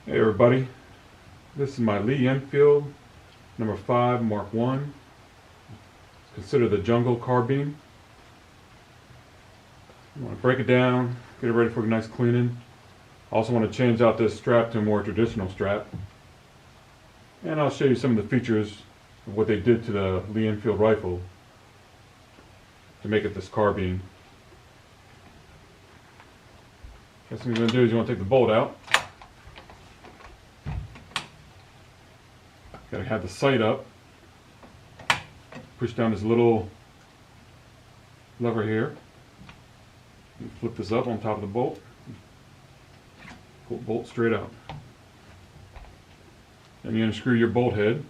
Hey everybody, this is my Lee Enfield No5 Mark 1. It's considered the jungle carbine. I want to break it down, get it ready for a nice cleaning. I also want to change out this strap to a more traditional strap. And I'll show you some of the features of what they did to the Lee Enfield rifle to make it this carbine. First thing you're going to do is you want to take the bolt out. Got to have the sight up. Push down this little lever here. You flip this up on top of the bolt. Pull the bolt straight out. Then you unscrew your bolt head.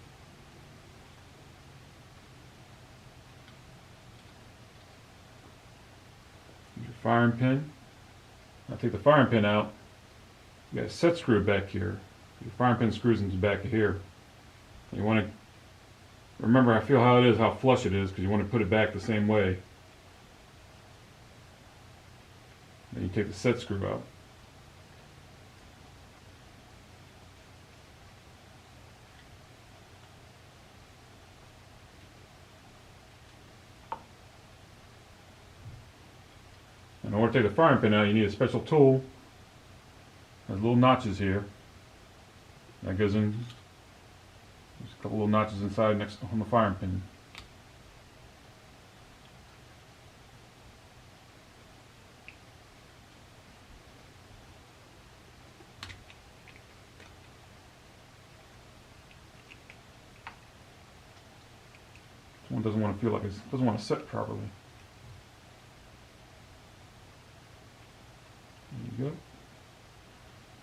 Your firing pin. Now take the firing pin out. You got a set screw back here. Your firing pin screws into the back of here. You want to remember, I feel how it is, how flush it is, because you want to put it back the same way. Then you take the set screw out. In order to take the firing pin out, you need a special tool. There's little notches here. That goes in. There's a couple little notches inside next on the firing pin. This one doesn't want to feel like it doesn't want to set properly. There you go.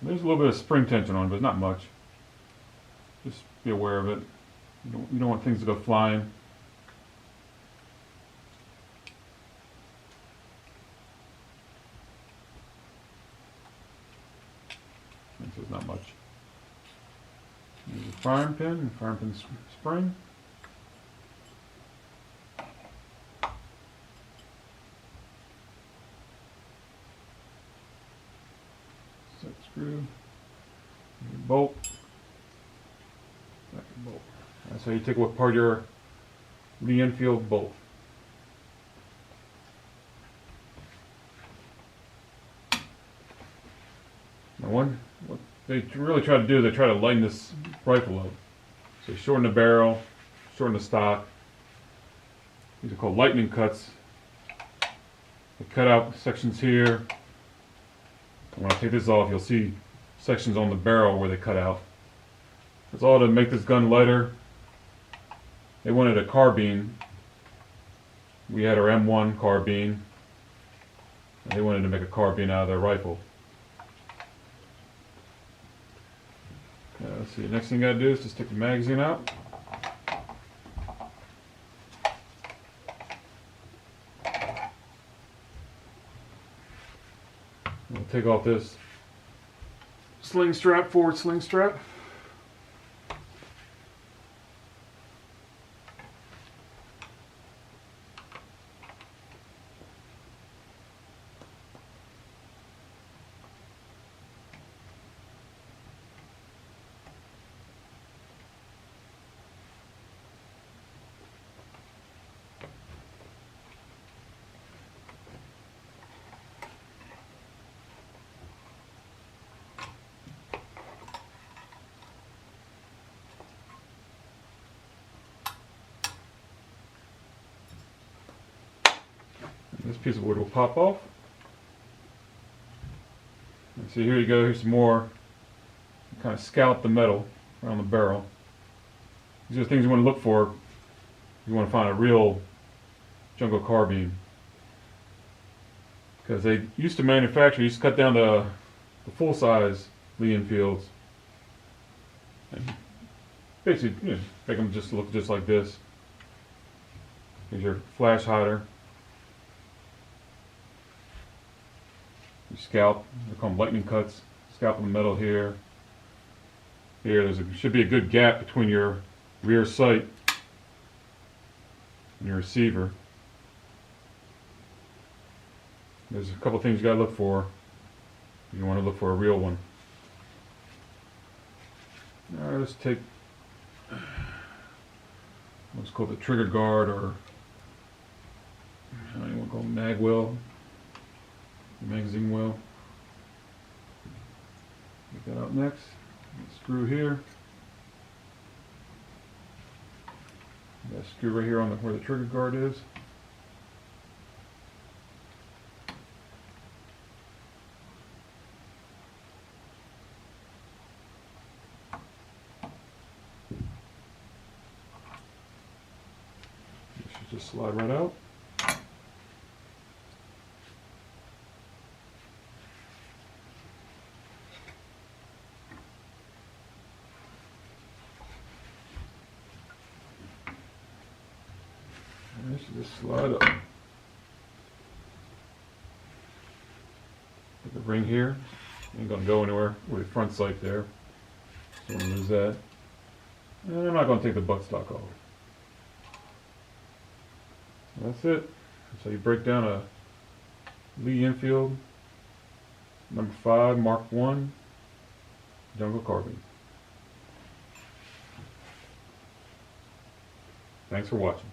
There's a little bit of spring tension on it, but not much. Just be aware of it. You don't want things to go flying. And so it's not much. There's a firing pin spring. Set screw. Your bolt. Bolt. That's how you take apart your Lee Enfield bolt. Now what they really try to do is they try to lighten this rifle up. So you shorten the barrel, shorten the stock. These are called lightning cuts. They cut out sections here. When I take this off, you'll see sections on the barrel where they cut out. It's all to make this gun lighter. They wanted a carbine. We had our M1 carbine. And they wanted to make a carbine out of their rifle. Let's see, the next thing you gotta do is just take the magazine out. We'll take off this sling strap, forward sling strap. This piece of wood will pop off. And see, here you go, here's some more. You kind of scallop the metal around the barrel. These are the things you want to look for if you want to find a real jungle carbine. Because they used to cut down the full-size Lee Enfields. And basically, make them just look just like this. Here's your flash hider. You scalp, they call them lightning cuts. Scalp in the middle here. Here, should be a good gap between your rear sight and your receiver. There's a couple things you gotta look for if you want to look for a real one. Alright, let's take what's called the trigger guard, or I don't even want to call it mag well, magazine well. Get that out next. Screw here. That screw right here on where the trigger guard is. This should just slide right out. This should just slide up. Put the ring here. Ain't gonna go anywhere with the front sight there. So I'm gonna lose that. And I'm not gonna take the buttstock off. That's it. That's how you break down a Lee Enfield No5 Mrk1 jungle carbine. Thanks for watching.